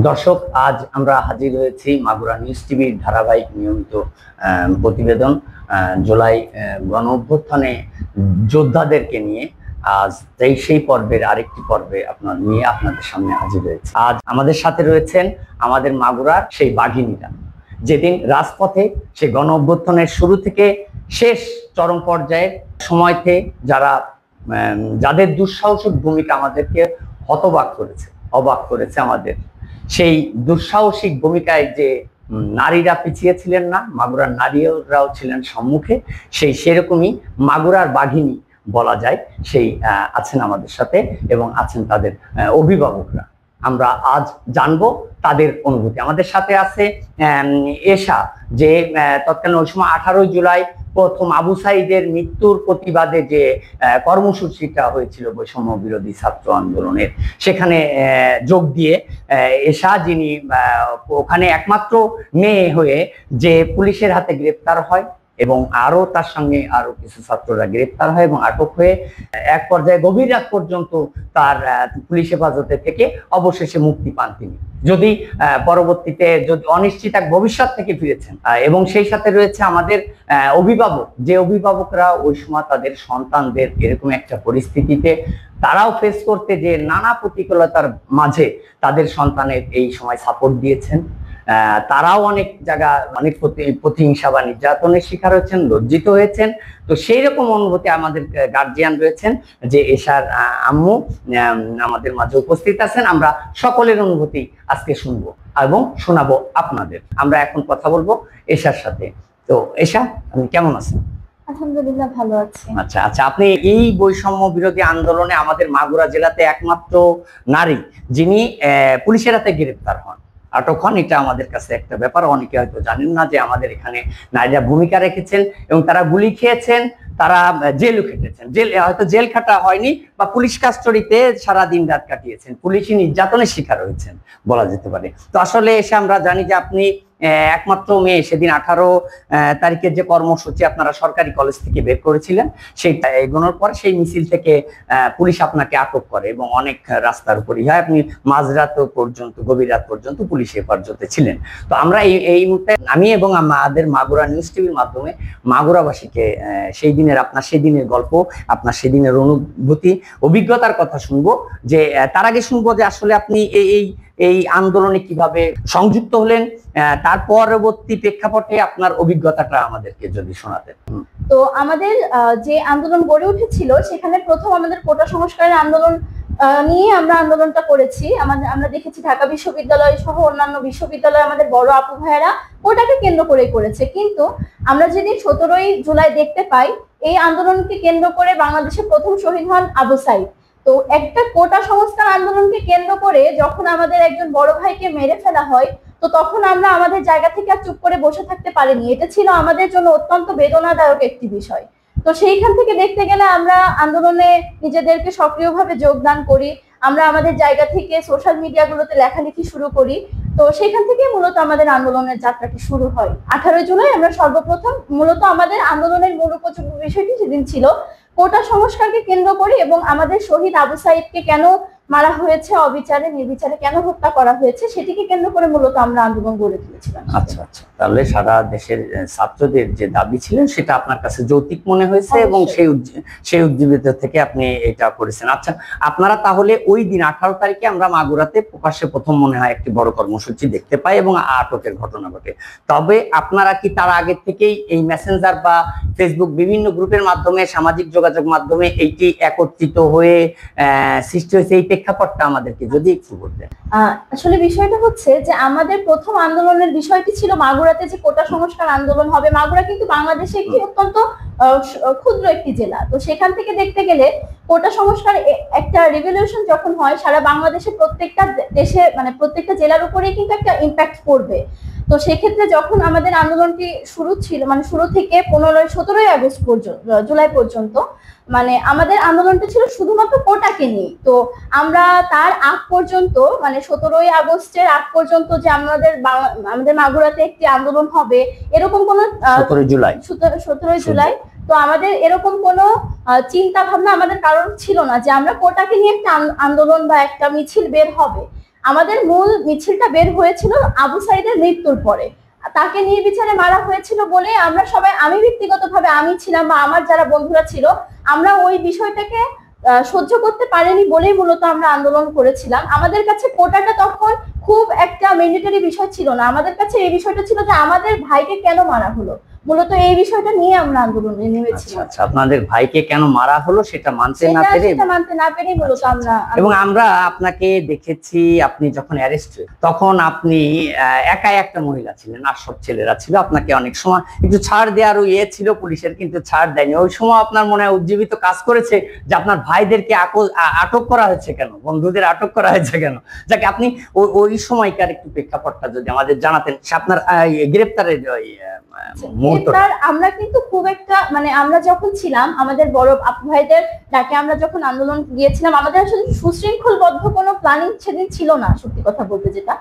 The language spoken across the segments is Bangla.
দর্শক, আজ আমরা হাজির হয়েছি মাগুরা নিউজ টিভির ধারাবাহিক নিয়মিত প্রতিবেদন জুলাই গণ অভ্যুত্থানে যোদ্ধাদেরকে নিয়ে। আজ সেই পর্বের আরেকটি পর্বে আপনাদের সামনে হাজির হয়েছে। আজ আমাদের সাথে রয়েছেন আমাদের মাগুরার সেই বাঘিনীরা, যেদিন রাজপথে সেই গণ অভ্যুত্থানের শুরু থেকে শেষ চরম পর্যায়ের সময়তে যাদের দুঃসাহসিক ভূমিকা আমাদেরকে অবাক করেছে আমাদের সেই দুঃসাহসিক ভূমিকায় যে নারীরা পিছিয়ে ছিলেন না, মাগুরার নারীরাও ছিলেন সম্মুখে। সেরকমই মাগুরার বাঘিনী বলা যায় সেই আছেন আমাদের সাথে এবং আছেন তাদের অভিভাবকরা। আমরা আজ জানবো তাদের অনুভূতি। আমাদের সাথে আছে এশা, যে তৎকালীন ওই সময় 18 জুলাই প্রথম আবু সাইদের মৃত্যুর প্রতিবাদে যে কর্মসূচিটা হয়েছিল বৈষম্য বিরোধী ছাত্র আন্দোলনের, সেখানে যোগ দিয়ে এশা, যিনি ওখানে একমাত্র মেয়ে হয়ে যে পুলিশের হাতে গ্রেপ্তার হয় এবং তার সঙ্গে আরো কিছু ছাত্ররা গ্রেপ্তার হয় এবং আটক হয়ে এক পর্যায়ে গভীর রাত পর্যন্ত তার পুলিশ হেফাজতে থেকে অবশেষে মুক্তি পান তিনি, যদি পরবর্তীতে অনিশ্চিত এক ভবিষ্যৎ থেকে ফিরেছেন। এবং সেই সাথে রয়েছে আমাদের অভিভাবক, যে অভিভাবকরা ওই সময় তাদের সন্তানদের এরকম একটা পরিস্থিতিতে তারাও ফেস করতে যে নানা প্রতিকূলতার মাঝে তাদের সন্তানের এই সময় সাপোর্ট দিয়েছেন। তারাও অনেক অনেক প্রতিহিংসা বা নির্যাতনের শিকার হয়েছেন, লজ্জিত হয়েছেন। তো সেই রকম অনুভূতি আমাদের গার্জিয়ান রয়েছেন, যে এশার আম্মু আমাদের মাঝে উপস্থিত আছেন। আমরা সকলের অনুভূতি আজকে শুনবো এবং শোনাবো আপনাদের। আমরা এখন কথা বলবো এশার সাথে। তো এশা, আপনি কেমন আছেন? আলহামদুলিল্লাহ, ভালো আছি। আচ্ছা, আপনি এই বৈষম্য বিরোধী আন্দোলনে আমাদের মাগুরা জেলাতে একমাত্র নারী যিনি পুলিশের হাতে গ্রেপ্তার হন, আটক হন। এটা আমাদের কাছে একটা ব্যাপার, অনেকে হয়তো জানেন না যে আমাদের এখানে নারীরা ভূমিকা রেখেছেন এবং তারা গুলি খেয়েছেন, তারা জেলও খেটেছেন। হয়তো জেল খাটা হয়নি বা পুলিশ কাস্টডিতে সারা দিন রাত কাটিয়েছেন, পুলিশি নির্যাতনের শিকার হয়েছেন বলা যেতে পারে। তো আসলে এসে আমরা জানি যে আপনি একমাত্র মেয়ে। সেদিন 18 তারিখের যে কর্মসূচি আপনারা সরকারি কলেজ থেকে বের করেছিলেন, সেইটা এগোনোর পর সেই মিছিল থেকে পুলিশ আপনাকে আটক করে এবং অনেক রাস্তার উপরই হয়, আপনি মাঝরাত পর্যন্ত, গভীর রাত পর্যন্ত পুলিশ হেফাজতে ছিলেন। তো আমরা এই মুহূর্তে আমি এবং আমাদের মাগুরা নিউজ টিভির মাধ্যমে মাগুরাবাসীকে আপনার সেদিনের গল্প, আপনার সেদিনের অনুভূতি, অভিজ্ঞতার কথা শুনবো। যে তার আগে শুনবো যে আসলে আপনি এই আন্দোলনে কিভাবে সংযুক্ত হলেন, তার পরবর্তী প্রেক্ষাপটে আপনার অভিজ্ঞতাটা আমাদেরকে যদি শোনাতেন। তো আমাদের যে আন্দোলন গড়ে উঠেছিল, সেখানে প্রথম আমাদের কোটা সংস্কারের আন্দোলন নিয়ে আমরা আন্দোলনটা করেছি। আমরা দেখেছি ঢাকা বিশ্ববিদ্যালয় সহ অন্যান্য বিশ্ববিদ্যালয় আমাদের বড় আপু ভাইয়েরা কোটাকে কেন্দ্র করে করেছে। কিন্তু আমরা যেদিন 17 জুলাই দেখতে পাই, এই আন্দোলনকে কেন্দ্র করে বাংলাদেশে প্রথম শহীদ হন আবু সাইদ। তো একটা কোটা সংস্কার আন্দোলনকে কেন্দ্র করে যখন আমাদের একজন বড় ভাইকে মেরে ফেলা হয়, তো তখন আমরা আমাদের জায়গা থেকে আর চুপ করে বসে থাকতে পারিনি। এটা ছিল আমাদের জন্য অত্যন্ত বেদনাদায়ক একটি বিষয়। তো সেইখান থেকে দেখতে গেলে আমরা আন্দোলনে নিজেদেরকে সক্রিয়ভাবে যোগদান করি। আমরা আমাদের জায়গা থেকে সোশ্যাল মিডিয়াগুলোতে লেখালেখি শুরু করি। তো সেখান থেকে মূলত আমাদের আন্দোলনের যাত্রাটি শুরু হয়। 18 জুলাই আমরা সর্বপ্রথম মূলত আমাদের আন্দোলনের মূল উপযোগী বিষয়টি সেদিন ছিল কোটা সংস্কারকে কেন্দ্র করে এবং আমাদের শহীদ আবু সাইদকে কেন মারা হয়েছে, অবিচারে নির্বিচারে কেন হত্যা করা হয়েছে, সেটিকে কেন্দ্র করে মূলত আমরা আন্দোলন গড়ে তুলেছিলাম। আচ্ছা, তাহলে সারা দেশের ছাত্রদের যে দাবি ছিলেন সেটা আপনার কাছে যৌক্তিক মনে হয়েছে এবং সেই উদ্দীপিত থেকে আপনি এটা করেছেন। আচ্ছা, আপনারা তাহলে ওই দিন 18 তারিখে আমরা মাগুরাতে প্রকাশ্যে প্রথম মনে হয় একটি বড় কর্মসূচি দেখতে পাই এবং আটকের ঘটনা ঘটে। তবে আপনারা কি তার আগে থেকেই এই মেসেঞ্জার বা ফেসবুক বিভিন্ন গ্রুপের মাধ্যমে, সামাজিক যোগাযোগ মাধ্যমে এইটি একত্রিত হয়ে সৃষ্টি হয়েছে? এই প্রেক্ষাপটটা আমাদেরকে যদি একটু বলতেন। আসলে বিষয়টা হচ্ছে যে আমাদের প্রথম আন্দোলনের বিষয়টি ছিল মাগুরাতে যে কোটা সংস্কার আন্দোলন হবে। মাগুরা কিন্তু বাংলাদেশে একটি অত্যন্ত ক্ষুদ্র একটি জেলা। তো সেখান থেকে দেখতে গেলে কোটা সংস্কার একটা রিভলিউশন যখন হয়, সারা বাংলাদেশে প্রত্যেকটা দেশে প্রত্যেকটা জেলার উপরে কিন্তু একটা ইম্প্যাক্ট পড়বে। তো সেক্ষেত্রে যখন আমাদের আন্দোলনটি শুরু ছিল, শুরু থেকে 17 আগস্ট পর্যন্ত, জুলাই পর্যন্ত, আমাদের আন্দোলনটা ছিল শুধুমাত্র কোটাকে নিয়ে। তো আমরা তার আগ পর্যন্ত 17 আগস্টের আগ পর্যন্ত যে আমাদের মাগুরাতে একটি আন্দোলন হবে এরকম কোন 17 জুলাই তো আমাদের এরকম কোনো চিন্তা ভাবনা আমাদের কারণ ছিল না যে আমরা কোটাকে নিয়ে একটা আন্দোলন বা একটা মিছিল বের হবে। আমাদের মূল মিছিলটা বের হয়েছিল আবু সাইদের মৃত্যুর পরে। তাকে নির্বিচারে মারা হয়েছিল বলে আমরা সবাই, আমি ব্যক্তিগতভাবে আমি ছিলাম বা আমার যারা বন্ধুরা ছিল, আমরা ওই বিষয়টাকে সহ্য করতে পারেনি বলেই মূলত আমরা আন্দোলন করেছিলাম। আমাদের কাছে কোটাটা তখন খুব একটা ম্যান্ডেটরি বিষয় ছিল না, আমাদের কাছে এই বিষয়টা ছিল যে আমাদের ভাইকে কেন মারা হলো, মূলত এই বিষয়টা নিয়ে আমরা আন্দোলনে নেমেছিলাম। আচ্ছা, আপনাদের ভাইকে কেন মারা হলো সেটা মানতে না পেরে মূলত আমরা। এবং আমরা আপনাকে দেখেছি আপনি যখন অ্যারেস্ট হয়ে, তখন আপনি একাই একটা মহিলা ছিলেন আর সব ছেলেরা ছিল। আপনাকে অনেক সময় একটু ছাড় দেওয়ারও ছিল পুলিশের, কিন্তু ছাড় দেয়নি। ওই সময় আপনার মনে হয় উজ্জীবিত কাজ করেছে যে আপনার ভাইদেরকে আটক করা হয়েছে কেন, বন্ধুদের আটক করা হয়েছে কেন। যাকে আপনি ওই সময়কার একটু প্রেক্ষাপটটা যদি আমাদের জানাতেন, আপনার গ্রেপ্তারের আমরা কিন্তু খুব একটা মানে আমরা যখন ছিলাম আমাদের বড় আপু ভাইদের ডাকে আমরা যখন আন্দোলন গিয়েছিলাম, আমাদের আসলে সুশৃঙ্খলবদ্ধ কোনো প্ল্যানিং সেদিন ছিল না, সত্যি কথা বলতে। যেটা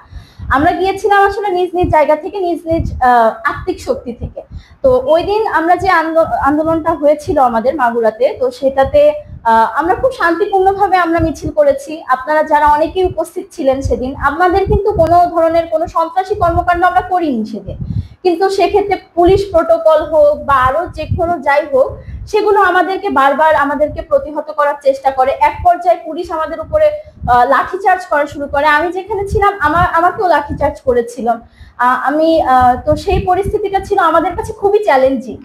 আমরা গিয়েছিলাম আসলে নিজ নিজ জায়গা থেকে, নিজ নিজ আত্মিক শক্তি থেকে। তো ওই দিন আমরা যে আন্দোলনটা হয়েছিল আমাদের মাগুরাতে, তো সেটাতে আমরা খুব শান্তিপূর্ণভাবে আমরা মিছিল করেছি। আপনারা যারা অনেকেই উপস্থিত ছিলেন সেদিন, আমাদের কিন্তু কোনো ধরনের কোনো সন্ত্রাসী কর্মকাণ্ড আমরা করিনি সেদিন। কিন্তু সেক্ষেত্রে পুলিশ প্রটোকল হোক বা আরো যে কোনো যাই হোক, সেগুলো আমাদেরকে বারবার আমাদেরকে প্রতিহত করার চেষ্টা করে। এক পর্যায়ে পুলিশ আমাদের উপরে লাঠিচার্জ করা শুরু করে। আমি যেখানে ছিলাম আমাকেও লাঠিচার্জ করেছিল। আমি তো সেই পরিস্থিতিটা ছিল আমাদের কাছে খুবই চ্যালেঞ্জিং।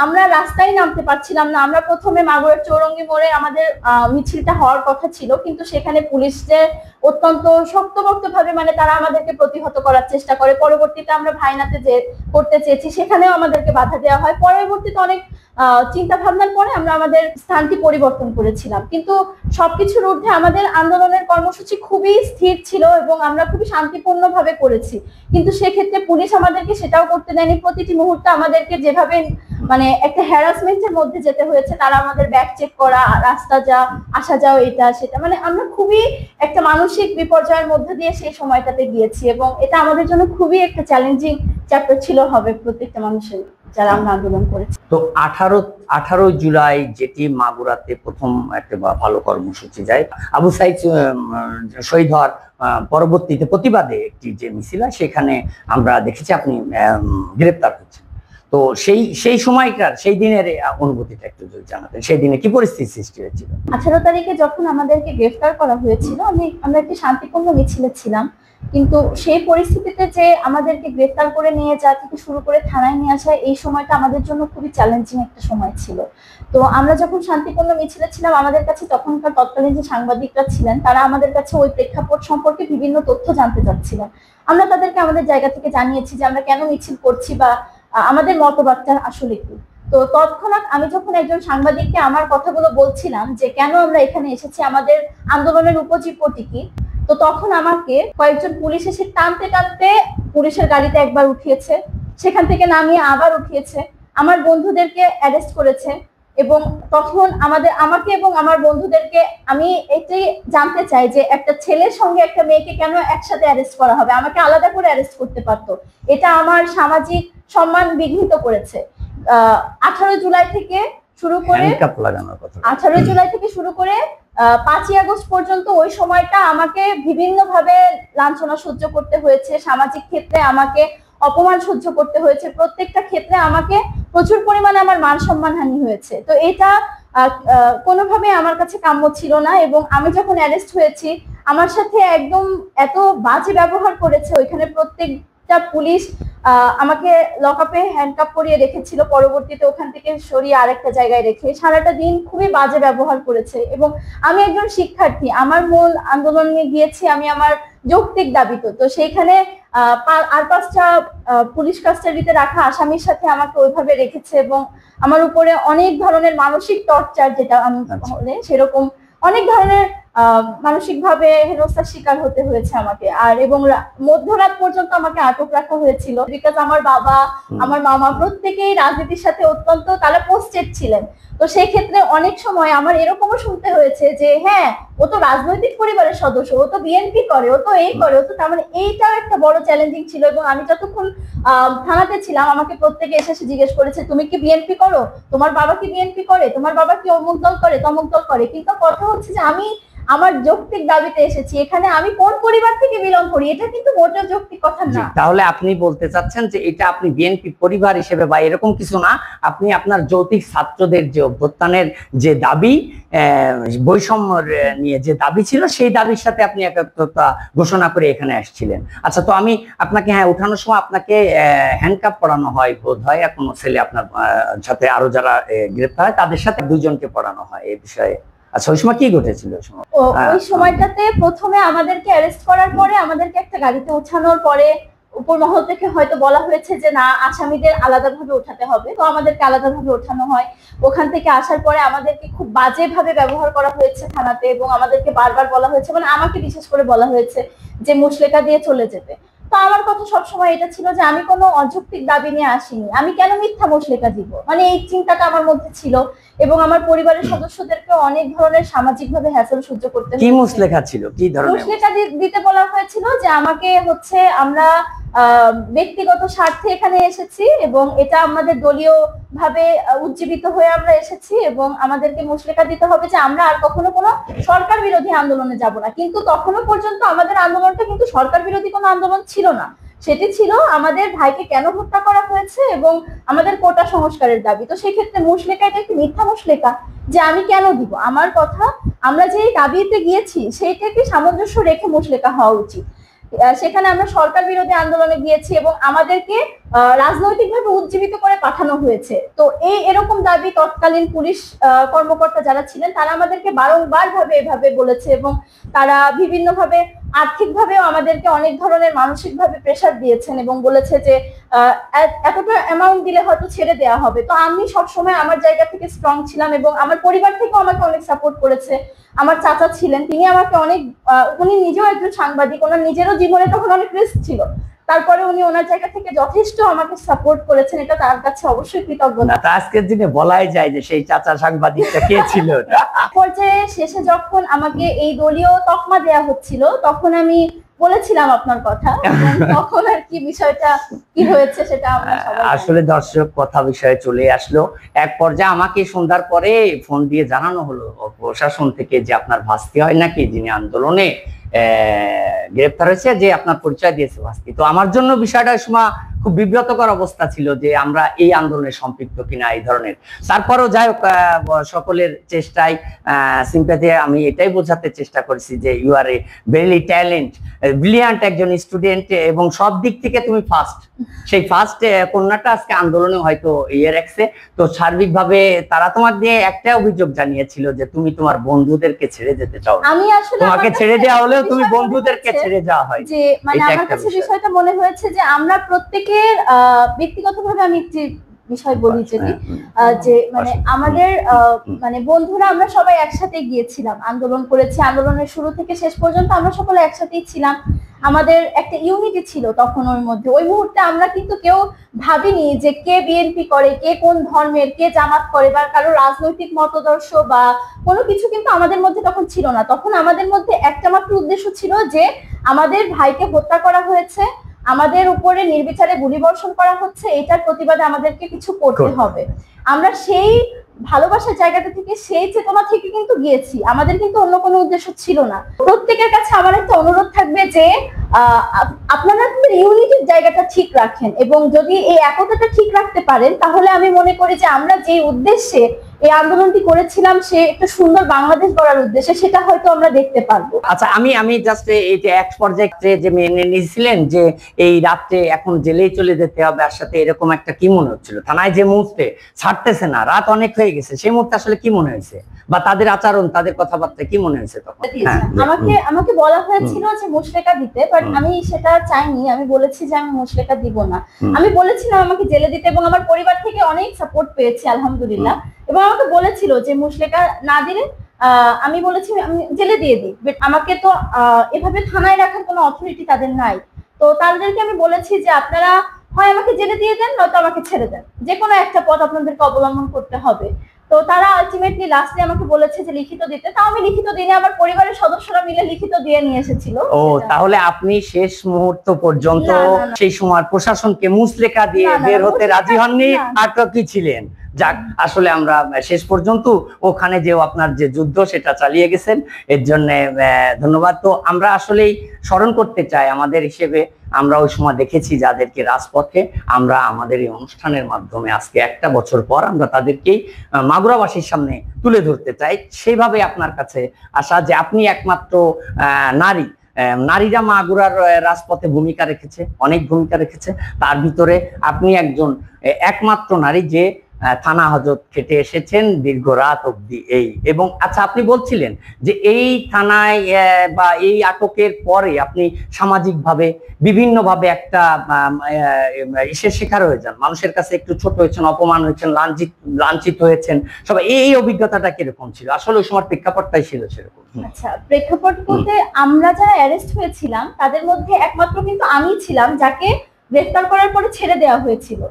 আমরা রাস্তায় নামতে পারছিলাম না। আমরা প্রথমে মাগুরার চৌরঙ্গি মোড়ে আমাদের মিছিলটা হওয়ার কথা ছিল, কিন্তু সেখানে পুলিশদের অত্যন্ত শক্তপোক্ত ভাবে মানে তারা আমাদেরকে প্রতিহত করার চেষ্টা করে। পরবর্তীতে আমরা ভাইনাতে যে করতে চেয়েছি সেখানেও আমাদেরকে বাধা দেওয়া হয়। পরবর্তীতে অনেক চিন্তা ভাবনার পরে আমরা আমাদের স্থানটি পরিবর্তন করেছিলাম, কিন্তু সবকিছুর ঊর্ধ্বে আমাদের আন্দোলনের কর্মসূচি খুবই স্থির ছিল এবং আমরা খুবই শান্তিপূর্ণ ভাবে করেছি। কিন্তু সেক্ষেত্রে পুলিশ আমাদেরকে সেটাও করতে দেয়নি। প্রতিটি মুহূর্তে আমাদেরকে যেভাবে মানে একটা হ্যারাসমেন্টের মধ্যে যেতে হয়েছে, তারা আমাদের ব্যাগ চেক করা, রাস্তা যা আসা যাও এটা সেটা, মানে আমরা খুবই একটা মানসিক বিপর্যয়ের মধ্যে দিয়ে সেই সময়টাতে গিয়েছি এবং এটা আমাদের জন্য খুবই একটা চ্যালেঞ্জিং চ্যাপ্টার ছিল হবে প্রত্যেকটা মানুষের যারা আমরা আন্দোলন করেছি। তো 18 জুলাই যেটি মাগুরাতে প্রথম একটা ভালো কর্মসূচি যায়, আবু সাইদ শহীদ হওয়ার পরবর্তীতে প্রতিবাদে একটি যে মিছিল হয়, সেখানে আমরা দেখেছি আপনি গ্রেপ্তার হচ্ছেন। তো সেই সময়কার সেই দিনের অনুভূতিটা একটু যদি জানাতেন, সেই দিনে কি পরিস্থিতি সৃষ্টি হয়েছিল? 18 তারিখে যখন আমাদেরকে গ্রেফতার করা হয়েছিল, আমরা একটি শান্তিপূর্ণ মিছিলে ছিলাম, কিন্তু সেই পরিস্থিতিতে যে আমাদেরকে গ্রেফতার করে নিয়ে যাওয়া থেকে শুরু করে থানায় নিয়ে আসা, এই সময়টা আমাদের জন্য খুবই চ্যালেঞ্জিং একটা সময় ছিল। তো আমরা যখন শান্তিপূর্ণ মিছিলে ছিলাম, আমাদের কাছে তখনকার তৎকালীন যে সাংবাদিকরা ছিলেন, তারা আমাদের কাছে ওই প্রেক্ষাপট সম্পর্কে বিভিন্ন তথ্য জানতে চাচ্ছিলেন। আমরা তাদেরকে আমাদের জায়গা থেকে জানিয়েছি যে আমরা কেন মিছিল করছি বা আমাদের মতবাদটা আসলে কি। তো তৎক্ষণাৎ আমি যখন একজন সাংবাদিককে আমার কথাগুলো বলছিলাম যে কেন আমরা এখানে এসেছি, আমাদের আন্দোলনের উপজীব্যটি কি, তো তখন আমাকে কয়েকজন পুলিশ এসে টানতে টানতে পুলিশের গাড়িতে একবার উঠিয়েছে, সেখান থেকে নামিয়ে আবার উঠিয়েছে, আমার বন্ধুদেরকে অ্যারেস্ট করেছে। এবং তখন আমাকে এবং আমার বন্ধুদেরকে, আমি এটাই জানতে চাই যে একটা ছেলের সঙ্গে একটা মেয়েকে কেন একসাথে অ্যারেস্ট করা হবে, আমাকে আলাদা করে অ্যারেস্ট করতে পারতো। এটা আমার সামাজিক সম্মান বিঘ্নিত করেছে। 18 জুলাই থেকে শুরু করে 18 জুলাই থেকে শুরু করে 5ই আগস্ট পর্যন্ত ওই সময়টা আমাকে বিভিন্ন ভাবে লাঞ্ছনা সহ্য করতে হয়েছে। সামাজিক ক্ষেত্রে আমাকে অপমান সহ্য করতে হয়েছে, প্রত্যেকটা ক্ষেত্রে আমাকে প্রচুর পরিমাণে আমার মান সম্মান হানি হয়েছে। তো এটা কোনোভাবে আমার কাছে কাম্য ছিল না। এবং আমি যখন অ্যারেস্ট হয়েছি, আমার সাথে একদম এত বাজে ব্যবহার করেছে ওইখানে প্রত্যেকটা পুলিশ। আমাকে লকআপে হ্যান্ডকাপ করিয়ে রেখেছিল, পরবর্তীতে ওখান থেকে সরিয়ে আরেকটা জায়গায় রেখে সারাটা দিন খুবই বাজে ব্যবহার করেছে। এবং আমি একজন শিক্ষার্থী, আমার মূল আন্দোলনে গিয়েছি আমি আমার যৌক্তিক দাবিতে, তো সেইখানে আর 5টা পুলিশ কাস্টাডিতে রাখা আসামির সাথে আমাকে ওইভাবে রেখেছে এবং আমার উপরে অনেক ধরনের মানসিক টর্চার, যেটা আমি সেরকম অনেক ধরনের মানসিক ভাবে হেনস্থার শিকার হতে হয়েছে আমাকে। আর এবং মধ্যরাত পর্যন্ত আমাকে আটক রাখা হয়েছিল, বিকজ আমার বাবা আমার মামা প্রত্যেকেই রাজনীতির সাথে অত্যন্ত তারা পোস্টেড ছিলেন। তো সেই ক্ষেত্রে অনেক সময় আমার এরকমও শুনতে হয়েছে যে হ্যাঁ, ও তো রাজনৈতিক পরিবারের সদস্য, ও তো বিএনপি করে, ও তো এই করে, ও তো তার মানে এইটাও একটা বড় চ্যালেঞ্জিং ছিল। এবং আমি যতক্ষণ থানাতে ছিলাম, আমাকে প্রত্যেকে এসে জিজ্ঞেস করেছে তুমি কি বিএনপি করো, তোমার বাবা কি বিএনপি করে, তোমার বাবা কি অমুক দল করে তমুক দল করে। কিন্তু কথা হচ্ছে যে আমি আমার যৌক্তিক দাবিতে এসেছি। এখানে আমি কোন পরিবার থেকে বিলং করি এটা কিন্তু মোটেও যৌক্তিক কথা না। তাহলে আপনি বলতে চাচ্ছেন যে এটা আপনি বিএনপি পরিবার হিসেবে বা এরকম কিছু না, আপনি আপনার যৌতিক ছাত্রদের যে অভ্যুত্থানের যে দাবি, বৈষম্য নিয়ে যে দাবি ছিল, সেই দাবির সাথে আপনি একাত্মতা ঘোষণা করে এখানে আসছিলেন। আচ্ছা, তো আমি আপনাকে, হ্যাঁ, উঠানোর সময় আপনাকে হ্যান্ডকাপ পড়ানো হয় বোধ হয়, কোনো ছেলে আপনার সাথে আরো যারা গ্রেপ্তার হয় তাদের সাথে দুইজনকে পড়ানো হয় এই বিষয়ে। আচ্ছা, ওই সময় কি ঘটেছিল? ওই সময়টাতে প্রথমে আমাদেরকে অ্যারেস্ট করার পরে আমাদেরকে একটা গাড়িতে ওঠানোর পরে উপর মহল থেকে হয়তো বলা হয়েছে যে না, আসামিদের আলাদাভাবে ওঠাতে হবে, তো আমাদেরকে আলাদাভাবে ওঠানো হয়। ওখান থেকে আসার পরে আমাদেরকে খুব বাজেভাবে ব্যবহার করা হয়েছে থানাতে, এবং আমাদেরকে বারবার বলা হয়েছে, মানে আমাকে বিশেষ করে বলা হয়েছে যে মুচলেকা দিয়ে চলে যেতে। তো আমার কথা সবসময় এটা ছিল যে আমি কোনো অযৌক্তিক দাবি নিয়ে আসিনি, আমি কেন মিথ্যা মুচলেকা দিব, মানে এই চিন্তাটা আমার মধ্যে ছিল। এবং আমার পরিবারের সদস্যদেরকে অনেক ধরনের সামাজিক ভাবে হ্যাসেল সহ্য করতে হয়েছে। কি মুচলেকা ছিল, কি ধরনের মুচলেকা দিতে বলা হয়েছিল যে আমাকে হচ্ছে আমরা ব্যক্তিগত স্বার্থে এখানে এসেছি এবং এটা আমাদের দলীয় ভাবে উজ্জীবিত হয়ে আমরা এসেছি, এবং আমাদেরকে মুচলেকা দিতে হবে যে আমরা আর কখনো কোনো সরকার বিরোধী আন্দোলনে যাব না। কিন্তু তখনো পর্যন্ত আমাদের আন্দোলনটা কিন্তু সরকার বিরোধী কোনো আন্দোলন ছিল না, সেটি ছিল আমাদের ভাইকে কেন হত্যা করা হয়েছে এবং আমাদের কোটা সংস্কারের দাবি। তো সেক্ষেত্রে মুচলেকা এটা একটি মিথ্যা মুচলেকা যে আমি কেন দিব। আমার কথা, আমরা যে দাবিতে গিয়েছি সেইটাকে সামঞ্জস্য রেখে মুচলেকা হওয়া উচিত। সেখানে আমরা সরকার বিরোধী আন্দোলনে গিয়েছি এবং আমাদেরকে রাজনৈতিকভাবে উজ্জীবিত করে পাঠানো হয়েছে। তো এরকম দাবি তৎকালীন পুলিশ কর্মকর্তা যারা ছিলেন তারা আমাদেরকে বারংবার ভাবে এভাবে বলেছে, এবং তারা বিভিন্ন ভাবে আর্থিকভাবেও আমাদেরকে অনেক ধরনের মানসিক ভাবে প্রেসার দিয়েছেন এবং বলেছে যে এতটা অ্যামাউন্ট দিলে হয়তো ছেড়ে দেওয়া হবে। তো আমি সবসময় আমার জায়গা থেকে স্ট্রং ছিলাম এবং আমার পরিবার থেকেও আমাকে অনেক সাপোর্ট করেছে। আমার চাচা ছিলেন, তিনি আমাকে অনেক, উনি নিজেও একজন সাংবাদিক, ওনার নিজেরও জীবনে তখন অনেক রিস্ক ছিল, তারপরে উনি ওনার জায়গা থেকে যথেষ্ট আমাকে সাপোর্ট করেছেন, এটা তার কাছে অবশ্যই কৃতজ্ঞতা। আজকের দিনে বলাই যায় যে সেই চাচা সাংবাদিকটা কে ছিল। পর্যায়ে শেষে যখন আমাকে এই দলীয় তকমা দেয়া হচ্ছিল তখন আমি বলেছিলাম আপনার কথা, তখন আর কি বিষয়টা কি হয়েছে সেটা আমরা সবাই আসলে দর্শক কথা বিষয়ে চলে আসলো। এক পর্যায়ে আমাকে সন্ধ্যার পরে ফোন দিয়ে জানানো হলো প্রশাসন থেকে যে আপনার ভাস্তি হয় নাকি যিনি আন্দোলনে গ্রেপ্তার হয়েছে, যে আপনার পরিচয় দিয়েছে ভাস্তি। তো আমার জন্য বিষয়টা সময় খুব বিব্রতকর অবস্থা ছিল যে আমরা এই আন্দোলনে সম্পৃক্ত কিনা এই ধরনের। তারপরও যাই হোক, সকলের চেষ্টায় সিম্প্যাথি আমি এটাই বোঝাতে চেষ্টা করেছি যে you are a very talent, brilliant একজন স্টুডেন্ট, এবং সব দিক থেকে তুমি ফার্স্ট। সেই ফার্স্ট কন্যাটা আজকে আন্দোলনে হয়তো ইয়ে রাখছে। তো সার্বিকভাবে তারা তোমার দিয়ে একটা অভিযোগ জানিয়েছিল যে তুমি তোমার বন্ধুদেরকে ছেড়ে যেতে চাও। আমি আসলে তোমাকে ছেড়ে দেওয়া হলেও তুমি বন্ধুদেরকে ছেড়ে যাওয়া হয়, যে মানে আমার কাছে বিষয়টা মনে হয়েছে যে আমরা প্রত্যেকের ব্যক্তিগতভাবে আমি একটি বিষয় বলি যদি, যে মানে আমাদের মানে বন্ধুরা আমরা সবাই একসাথে গিয়েছিলাম, আন্দোলন করেছি, আন্দোলনের শুরু থেকে শেষ পর্যন্ত আমরা সকলে একসাথেই ছিলাম। আমাদের একটা ইউনিটি ছিল তখন ওর মধ্যে। ওই মুহূর্তে আমরা কিন্তু কেউ ভাবিনি যে কে বিএনপি করে, কে কোন ধর্মের, কে জামাত করে, বা কারো রাজনৈতিক মতাদর্শ বা কোনো কিছু কিন্তু আমাদের মধ্যে তখন ছিল না। তখন আমাদের মধ্যে একটা মাত্র উদ্দেশ্য ছিল যে আমাদের ভাইকে হত্যা করা হয়েছে, আমাদের উপরে নির্বিচারে গুলিবর্ষণ করা হচ্ছে, এটার প্রতিবাদে আমাদেরকে কিছু করতে হবে। আমরা সেই ভালোবাসার জায়গাটা থেকে, সেই চেতনা থেকে কিন্তু গিয়েছি, আমাদের কিন্তু অন্য কোনো উদ্দেশ্য ছিল না। প্রত্যেকের কাছে আমার একটা অনুরোধ থাকবে যে আপনারা ইউনিটির জায়গাটা ঠিক রাখেন, এবং যদি এই একতাটা ঠিক রাখতে পারেন তাহলে আমি মনে করি যে আমরা যে উদ্দেশ্যে এই আন্দোলনটি করেছিলাম সে একটা সুন্দর বাংলাদেশ গড়ার উদ্দেশ্যে, সেটা হয়তো আমরা দেখতে পারবো। আচ্ছা, আমি জাস্ট এটা এক পর্যায়ে যে মেনে নিয়েছিলেন যে এই রাত্রে এখন জেলেই চলে যেতে হবে, আর সাথে এরকম একটা কি মনে হচ্ছিল থানায় যে মুহূর্তে ছাড়তেছে না, রাত অনেক হয়ে গেছে, সেই মুহূর্তে আসলে কি মনে হয়েছে, বা তাদের আচরণ, তাদের কথাবার্তা কি মনে হয়েছে তখন? আমাকে বলা হয়েছিল যে মুচলেকা দিতে, বাট আমি সেটা চাইনি। আমি বলেছি যে আমি মুচলেকা দিব না। আমি বলেছিলাম আমাকে জেলে দিতে, এবং আমার পরিবার থেকে অনেক সাপোর্ট পেয়েছি আলহামদুলিল্লাহ। এবং আমাকে বলেছিল যে মুচলেকা না দিলে আমি বলেছি আমি জেলে দিয়ে দিই, বাট আমাকে তো এভাবে থানায় রাখার কোনো অথরিটি তাদের নাই। তো তাদেরকে আমি বলেছি যে আপনারা হয় আমাকে জেলে দিয়ে দেন, নয়তো আমাকে ছেড়ে দেন, যে কোনো একটা পথ আপনাদেরকে অবলম্বন করতে হবে। তো তারা আলটিমেটলি লাস্টে আমাকে বলেছে যে লিখিত দিতে, তাও আমি লিখিত দিনে আমার পরিবারের সদস্যরা মিলে লিখিত দিয়ে নিয়ে এসেছিল। ও, তাহলে আপনি শেষ মুহূর্ত পর্যন্ত সেই সময় প্রশাসনকে মুচলেকা দিয়ে বের হতে রাজি হননি, আটকই ছিলেন। যাক, আসলে আমরা শেষ পর্যন্ত ওখানে যে আপনার যে যুদ্ধ সেটা চালিয়ে গেছেন, এর জন্য ধন্যবাদ। তো আমরা আসলেই স্মরণ করতে চাই আমাদের হিসেবে, আমরা ওই সময় দেখেছি যাদেরকে রাজপথে, আমরা আমাদের এই অনুষ্ঠানের মাধ্যমে আজকে একটা বছর পর আমরা তাদেরকেই মাগুরাবাসীর সামনে তুলে ধরতে চাই। সেইভাবে আপনার কাছে আসা যে আপনি একমাত্র নারী, নারীরা মাগুরার রাজপথে ভূমিকা রেখেছে, অনেক ভূমিকা রেখেছে, তার ভিতরে আপনি একজন একমাত্র নারী যে থানা হাজত খেটে এসেছেন দীর্ঘ রাত অবধি। এবং আচ্ছা, আপনি বলছিলেন যে এই থানায় বা এই আটকের পরে আপনি সামাজিকভাবে বিভিন্নভাবে একটা ইসের শিকার হয়ে যান, মানুষের কাছে একটু ছোট হয়েছেন, অপমান হয়েছেন, লাঞ্ছিত হয়েছেন সবাই। এই অভিজ্ঞতাটা কিরকম ছিল? আসলে ওই সময় প্রেক্ষাপটটাই ছিল সেরকম। আচ্ছা, প্রেক্ষাপট বলতে আমরা যারা অ্যারেস্ট হয়েছিলাম তাদের মধ্যে একমাত্র কিন্তু আমি ছিলাম যাকে গ্রেফতার করার পরে ছেড়ে দেওয়া হয়েছিল,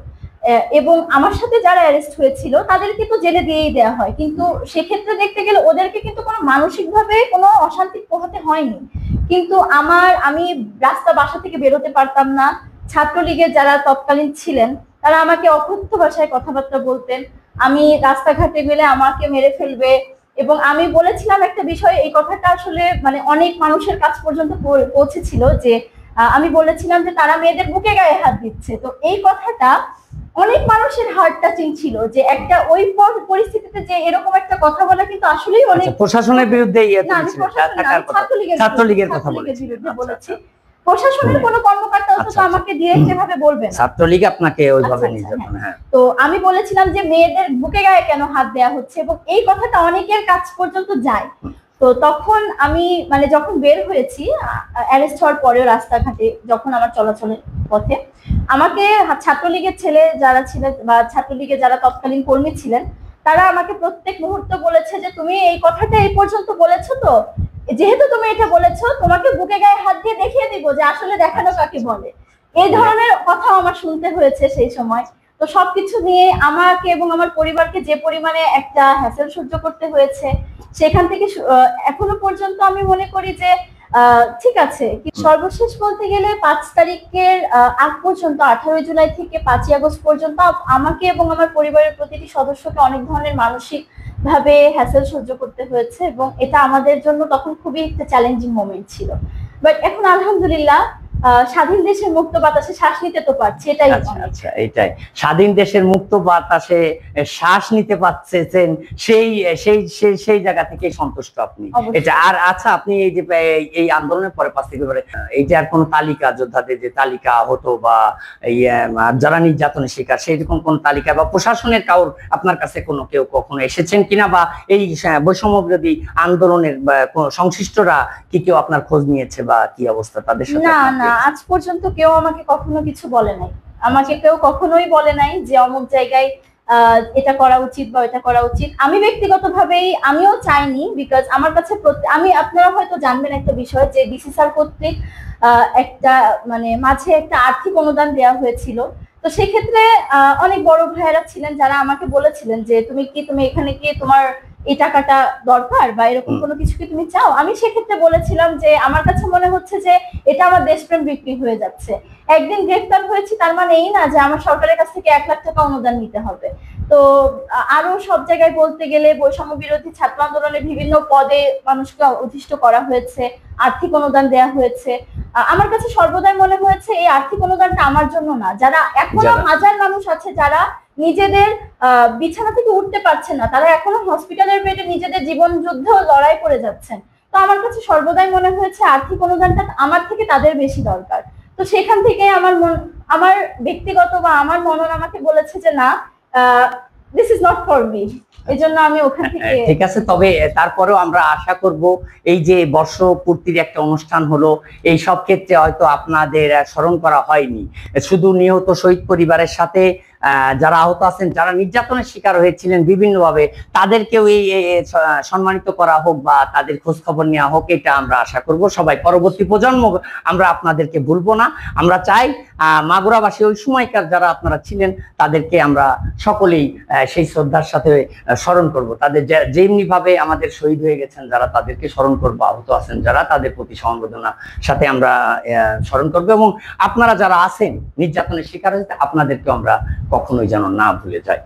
এবং আমার সাথে যারা অ্যারেস্ট হয়েছিল তাদেরকে তো জেলে দিয়েই দেওয়া হয়। কিন্তু সেক্ষেত্রে দেখতে গেলে ওদেরকে কিন্তু কোনো মানসিকভাবে কোনো অশান্তি পোহাতে হয়নি, কিন্তু আমি বাসা থেকে বেরোতে পারতাম না। ছাত্রলীগের যারা তৎকালীন ছিলেন তারা আমাকে অকথ্য ভাষায় কথাবার্তা বলতেন, আমি রাস্তাঘাটে গেলে আমাকে মেরে ফেলবে। এবং আমি বলেছিলাম একটা বিষয়, এই কথাটা আসলে মানে অনেক মানুষের কাছ পর্যন্ত পৌঁছেছিল, যে আমি বলেছিলাম যে তারা মেয়েদের বুকে গায়ে হাত দিচ্ছে। তো এই কথাটা অনেক মানুষের হার্ট টাচিং ছিল, যে একটা ওই পরিস্থিতিতে যে এরকম একটা কথা বলা কিন্তু আসলেই অনেক প্রশাসনের বিরুদ্ধে ছাত্রলীগের কথা বলেছি। প্রশাসনের কোনো কর্মকর্তা তো আমাকে ডিরেক্ট এভাবে বলবেন, ছাত্রলীগ আপনাকে ওইভাবে নির্যাতন। হ্যাঁ, তো আমি বলেছিলাম যে মেয়েদের বুকে গায়ে কেন হাত দেওয়া হচ্ছে, এবং এই কথাটা অনেকের কাছ পর্যন্ত যায়। তো তখন আমি মানে যখন বের হয়েছি অ্যারেস্ট হওয়ার পরেও রাস্তাঘাটে যখন আমার চলাচলের পথে আমাকে ছাত্রলীগের ছেলে যারা ছিলেন বা ছাত্রলীগের যারা তৎকালীন কর্মী ছিলেন তারা আমাকে প্রত্যেক মুহূর্তে বলেছে যে তুমি এই কথাটা এই পর্যন্ত বলেছো, তো যেহেতু তুমি এটা বলেছো তোমাকে বুকে গায়ে হাত দিয়ে দেখিয়ে দিব যে আসলে দেখানো কাকে বলে। এই ধরনের কথা আমার শুনতে হয়েছে সেই সময়। তো সবকিছু নিয়ে আমাকে এবং আমার পরিবারকে যে পরিমাণে একটা হ্যাসেল সহ্য করতে হয়েছে, সেখান থেকে এখনো পর্যন্ত আমি মনে করি যে ঠিক আছে। সর্বশেষ বলতে গেলে 5 তারিখের আগ পর্যন্ত 18 জুলাই থেকে 5ই আগস্ট পর্যন্ত আমাকে এবং আমার পরিবারের প্রতিটি সদস্যকে অনেক ধরনের মানসিক ভাবে হ্যাসেল সহ্য করতে হয়েছে, এবং এটা আমাদের জন্য তখন খুবই একটা চ্যালেঞ্জিং মোমেন্ট ছিল। বাট এখন আলহামদুলিল্লাহ স্বাধীন দেশের মুক্ত বাতাসে শ্বাস নিতে তো পারছি, এটাই। আচ্ছা, এটাই স্বাধীন দেশের মুক্ত বাতাসে শ্বাস নিতে পারছেন, সেই জায়গা থেকে সন্তুষ্ট আপনি এটা। আর আচ্ছা, আপনি এই যে এই আন্দোলনের পরে 5 থেকে এইটার কোন তালিকা, যোদ্ধাদের যে তালিকা হতো বা যারা নির্যাতনের শিকার, সেইরকম কোন তালিকা বা প্রশাসনের কাউর আপনার কাছে কেউ কখনো এসেছেন কিনা, বা এই বৈষম্য বিরোধী আন্দোলনের সংশ্লিষ্টরা কি কেউ আপনার খোঁজ নিয়েছে বা কি অবস্থা তাদের সাথে? না, আজ পর্যন্ত কেউ আমাকে কখনো কিছু বলে নাই। আমাকে কেউ কখনোই বলে নাই যে অমুক জায়গায় এটা করা উচিত বা এটা করা উচিত। আমি ব্যক্তিগতভাবেই আমিও চাইনি, বিকজ আমার কাছে আপনারা হয়তো জানবেন একটা বিষয়, যে ডিসি স্যার কর্তৃক একটা মানে মাঝে একটা আর্থিক অনুদান দেওয়া হয়েছিল। তো সেক্ষেত্রে অনেক বড় ভাইয়েরা ছিলেন যারা আমাকে বলেছিলেন যে তুমি এখানে কি তোমার এই টাকাটা দরকার বা এরকম কোনো কিছু কি তুমি চাও। আমি সেক্ষেত্রে বলেছিলাম যে আমার কাছে মনে হচ্ছে যে এটা আমার দেশপ্রেম বিক্রি হয়ে যাচ্ছে। একদিন গ্রেফতার হয়েছি তার মানে এই না যে আমার সরকারের কাছ থেকে 1 লাখ টাকা অনুদান নিতে হবে। তো আরো সব জায়গায় বলতে গেলে বৈষম্য বিরোধী ছাত্র আন্দোলনের বিভিন্ন পদে মানুষকে অধিষ্ঠ করা হয়েছে, আর্থিক অনুদান দেওয়া হয়েছে। আমার কাছে সর্বদাই মনে হয়েছে এই আর্থিক অনুদানটা আমার জন্য না, যারা এখনো হাজার মানুষ আছে যারা নিজেদের বিছানা থেকে উঠতে পারছে না, তারা এখনো হসপিটালের বেডে নিজেদের জীবন যুদ্ধ লড়াই করে যাচ্ছেন। তো আমার কাছে সর্বদাই মনে হয়েছে আর্থিক অনুদানটা আমার থেকে তাদের বেশি দরকার। তো সেখান থেকে আমার ব্যক্তিগত বা আমার মনন আমাকে বলেছে যে না, this is not for me, এই জন্য আমি ওখান থেকে। ঠিক আছে, তবে তারপরেও আমরা আশা করব এই যে বর্ষপূর্তির একটা অনুষ্ঠান হলো, এই সব ক্ষেত্রে হয়তো আপনাদের স্মরণ করা হয়নি, শুধু নিহত শহীদ পরিবারের সাথে যারা আহত আছেন, যারা নির্যাতনের শিকার হয়েছিলেন বিভিন্নভাবে, তাদেরকেও সম্মানিত করা হোক বা তাদের খোঁজ খবর নেওয়া হোক, এটা আমরা আশা করব। সবাই পরবর্তী প্রজন্ম আমরা আপনাদেরকে ভুলবো না। আমরা চাই মাগুরাবাসী ওই সময়কার যারা আপনারা ছিলেন তাদেরকে আমরা সকলেই সেই শ্রদ্ধার সাথে স্মরণ করব। তাদের যেমনি ভাবে আমাদের শহীদ হয়ে গেছেন যারা, তাদেরকে স্মরণ করবো। আহত আছেন যারা, তাদের প্রতি সমবেদনা সাথে আমরা স্মরণ করবো। এবং আপনারা যারা আছেন নির্যাতনের শিকার হয়েছে, আপনাদেরকে আমরা কখনোই যেন না ভুলে যাই।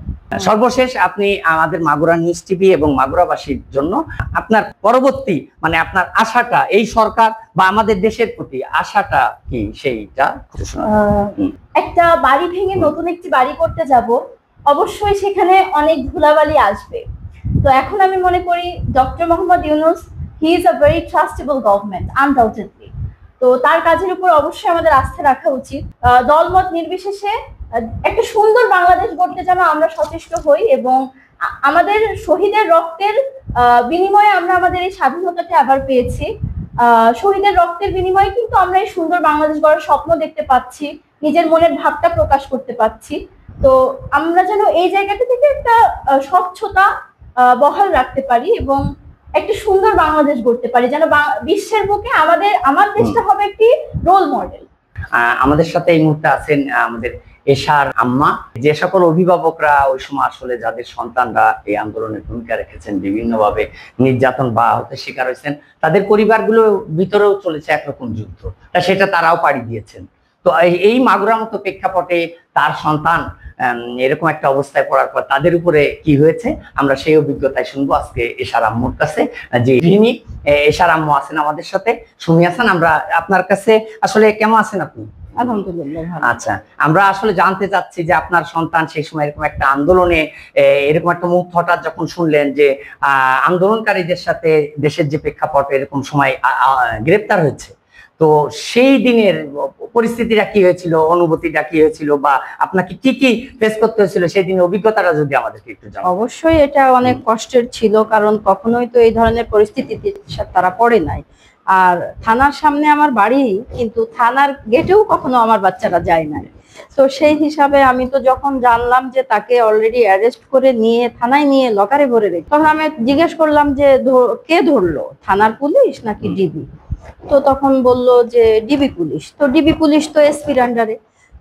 সর্বশেষ আপনি আমাদের মাগুরা নিউজ টিভি এবং মাগুরাবাসীর জন্য আপনার পরবর্তী মানে আপনার আশাটা, এই সরকার বা আমাদের দেশের প্রতি আশাটা কি, সেইটা একটা বাড়ি ভেঙে নতুন একটি বাড়ি করতে যাব, অবশ্যই সেখানে অনেক ধুলাবালি আসবে। তো এখন আমি মনে করি doctor Mohammad Yunus, he is a very trustable government undoubtedly. তো তার কাজের উপর অবশ্যই আমাদের আস্থা রাখা উচিত। দলমত নির্বিশেষে একটা সুন্দর বাংলাদেশ গড়তে যেন আমরা সচেষ্ট হই, এবং আমাদের শহীদের রক্তের বিনিময়ে আমরা আমাদের এই স্বাধীনতাটা আবার পেয়েছি। শহীদের রক্তের বিনিময়ে কিন্তু আমরা এই সুন্দর বাংলাদেশ গড়ার স্বপ্ন দেখতে পাচ্ছি, নিজের মনের ভাবটা প্রকাশ করতে পাচ্ছি। তো আমরা যেন এই জায়গাটা থেকে একটা স্বচ্ছতা বহাল রাখতে পারি এবং একটা সুন্দর বাংলাদেশ গড়তে পারি, যেন বিশ্বের বুকে আমার দেশটা হবে একটি রোল মডেল। আমাদের সাথে এই মুহূর্তে আছেন আমাদের এশার আম্মা। যে সকল অভিভাবকরা ওই সময় আসলে যাদের সন্তানরা এই আন্দোলনের ভূমিকা রেখেছেন, বিভিন্নভাবে নির্যাতন বা আহতের শিকার হয়েছেন, তাদের পরিবারগুলো ভিতরেও চলেছে একরকম যুদ্ধ, তা সেটা তারাও পাড়ি দিয়েছেন। তো এই মাগুরার মতো প্রেক্ষাপটে তার সন্তান এরকম একটা অবস্থায় পড়ার পর তাদের উপরে কি হয়েছে, আমরা সেই অভিজ্ঞতায় শুনবো আজকে এশার আম্মুর কাছে। যে যিনি এশার আম্মু আছেন আমাদের সাথে, সুমি হাসান, আমরা আপনার কাছে আসলে কেমন আছেন আপনি? আলহামদুলিল্লাহ। আচ্ছা, আমরা আসলে জানতে চাচ্ছি যে আপনার সন্তান সেই সময় এরকম একটা আন্দোলনে, এরকম একটা মুখ হঠাৎ যখন শুনলেন যে আন্দোলনকারীদের সাথে দেশের যে প্রেক্ষাপট এরকম সময় গ্রেপ্তার হয়েছে, তো সেই দিনের পরিস্থিতিটা কি হয়েছিল, অনুভূতিটা কি হয়েছিল, বা আপনাকে কি কি ফেস করতে হয়েছিল সেই দিনের অভিজ্ঞতাটা যদি আমাদেরকে একটু জানান। অবশ্যই এটা অনেক কষ্টের ছিল, কারণ কখনোই তো এই ধরনের পরিস্থিতিতে তারা পড়ে নাই। আর থানার সামনে আমার বাড়ি, কিন্তু থানার গেটেও কখনো আমার বাচ্চারা যায় নাই। তো সেই হিসাবে আমি তো যখন জানলাম যে তাকে অলরেডি অ্যারেস্ট করে নিয়ে থানায় নিয়ে লকারে ভরে রেখে, তখন আমি জিজ্ঞেস করলাম যে কে ধরলো, থানার পুলিশ নাকি ডিবি? তো তখন বলল যে ডিবি পুলিশ। তো ডিবি পুলিশ তো এসপির আন্ডারে।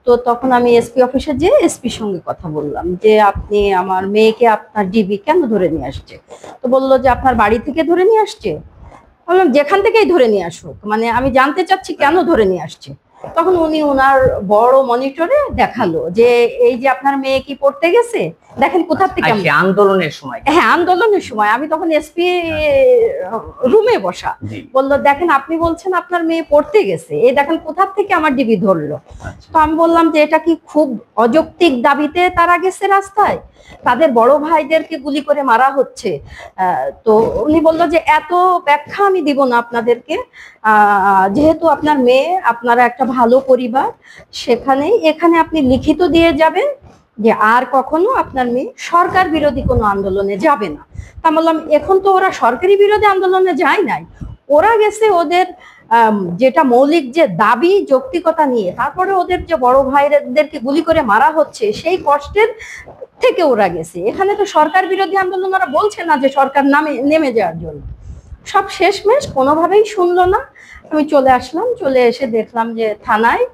তো তখন আমি এসপি অফিসে যেয়ে এসপির সঙ্গে কথা বললাম যে আপনি আমার মেয়েকে আপনার ডিবি কেন ধরে নিয়ে আসছে? তো বললো যে আপনার বাড়ি থেকে ধরে নিয়ে আসছে। বললাম যেখান থেকেই ধরে নিয়ে আসুক, মানে আমি জানতে চাচ্ছি কেন ধরে নিয়ে আসছে। তখন উনি ওনার বড় মনিটরে দেখালো যে এই যে আপনার মেয়ে কি পড়তে গেছে, দেখেন কোথা থেকে। আন্দোলনের সময়? হ্যাঁ, আন্দোলনের সময়। আমি তখন এসপি রুমে বসা। বললো দেখেন আপনি বলছেন আপনার মেয়ে পড়তে গেছে, এই দেখেন কোথা থেকে আমার ডিবি ধরলো। তো আমি বললাম যে এটা কি খুব অযৌক্তিক দাবিতে তারা গেছে রাস্তায়, তাদের বড় ভাইদেরকে গুলি করে মারা হচ্ছে। তো উনি বললো যে এত ব্যাখ্যা আমি দিব না আপনাদেরকে, যেহেতু আপনার মেয়ে, আপনারা একটা ভালো পরিবার, এখানে আপনি লিখিত দিয়ে যাবেন যে আর কখনো আপনার মেয়ে সরকার বিরোধী কোনো আন্দোলনে যাবে না। তা বললাম এখন তো ওরা সরকারি বিরোধী আন্দোলনে যায় নাই, ওরা গেছে ওদের যেটা মৌলিক যে দাবি যৌক্তিকতা নিয়ে, তারপরে ওদের যে বড় ভাইদেরকে গুলি করে মারা হচ্ছে সেই কষ্টের থেকে ওরা গেছে। এখানে তো সরকার বিরোধী আন্দোলন ওরা বলছে না যে সরকার নেমে যাওয়ার জন্য। সব শেষমেশ কোনোভাবেই শুনলো না। আমি চলে আসলাম, চলে এসে দেখলাম যে থানায়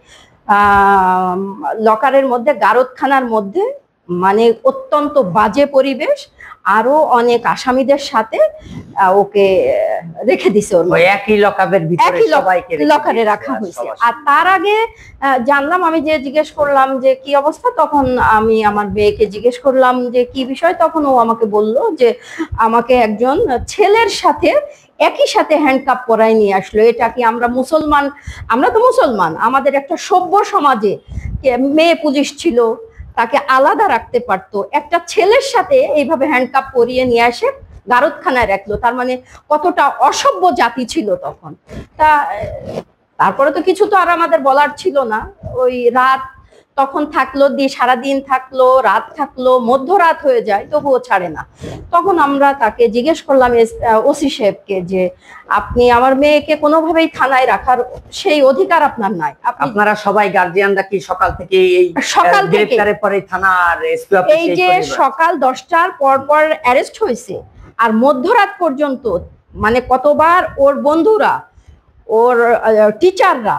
লকারের মধ্যে, গারদখানার মধ্যে, মানে অত্যন্ত বাজে পরিবেশ, আরো অনেক আসামিদের সাথে ওকে রেখে দিছে। একই লকারের ভিতরে সবাইকে লকারে রাখা হয়েছে। আর তার আগে জানলাম, আমি যে জিজ্ঞেস করলাম যে কি অবস্থা, তখন আমি আমার মেয়েকে জিজ্ঞেস করলাম যে কি বিষয়, তখন ও আমাকে বলল যে আমাকে একজন ছেলের সাথে একই সাথে হ্যান্ডকাপ পরাই নিয়ে আসলো। এটা কি আমরা মুসলমান, আমরা তো মুসলমান, আমাদের একটা সভ্য সমাজে মেয়ে পুলিশ ছিল, তাকে আলাদা রাখতে পারতো, একটা ছেলের সাথে এইভাবে হ্যান্ডকাপ পরিয়ে নিয়ে আসে গারদখানায় রাখলো। তার মানে কতটা অসভ্য জাতি ছিল তখন। তারপরে তো কিছু তো আর আমাদের বলার ছিল না। ওই রাত তখন থাকলো, সারাদিন থাকলো, রাত থাকলো, মধ্যরাত হয়ে যায়, তবুও ছাড়ে না। তখন আমরা তাকে জিজ্ঞেস করলাম ওসি সাহেবকে যে আপনি আমার মেয়েকে কোনোভাবেই থানায় রাখার সেই অধিকার আপনার নাই। আপনারা সবাই গার্জিয়ানরা কি সকাল থেকে এই সকাল থেকে গ্রেফতারের পরে থানার এসপি অফিসে এই যে সকাল 10টার পর অ্যারেস্ট হয়েছে, আর মধ্যরাত পর্যন্ত মানে কতবার ওর বন্ধুরা, ওর টিচাররা,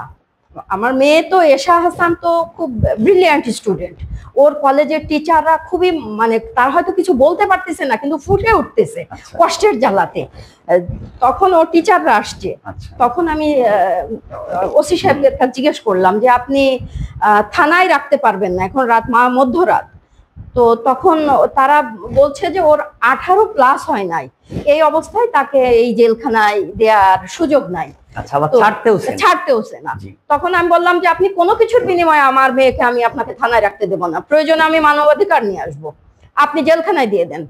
আমার মেয়ে তো এশা হাসান তো খুব ব্রিলিয়ান্ট স্টুডেন্ট, ওর কলেজের টিচাররা খুবই মানে তার হয়তো কিছু বলতে পারতেছে না কিন্তু ফুটে উঠতেছে কষ্টের জ্বালাতে। তখন ওর টিচাররা আসছে, তখন আমি ওসি সাহেবকে জিজ্ঞেস করলাম যে আপনি থানায় রাখতে পারবেন না, এখন রাত মধ্যরাত। তো তখন তারা বলছে যে ওর 18+ হয় নাই, এই অবস্থায় তাকে এই জেলখানায় দেওয়ার সুযোগ নাই, ছাড়তেওছে না। তখন আমি বললাম যে আপনি কোনো কিছুর বিনিময়ে আমার মেয়েকে আমি আপনাকে থানায় রাখতে দেবো না, প্রয়োজনে আমি মানবাধিকার নিয়ে আসবো, আপনি জেলখানায় দিয়ে দেন,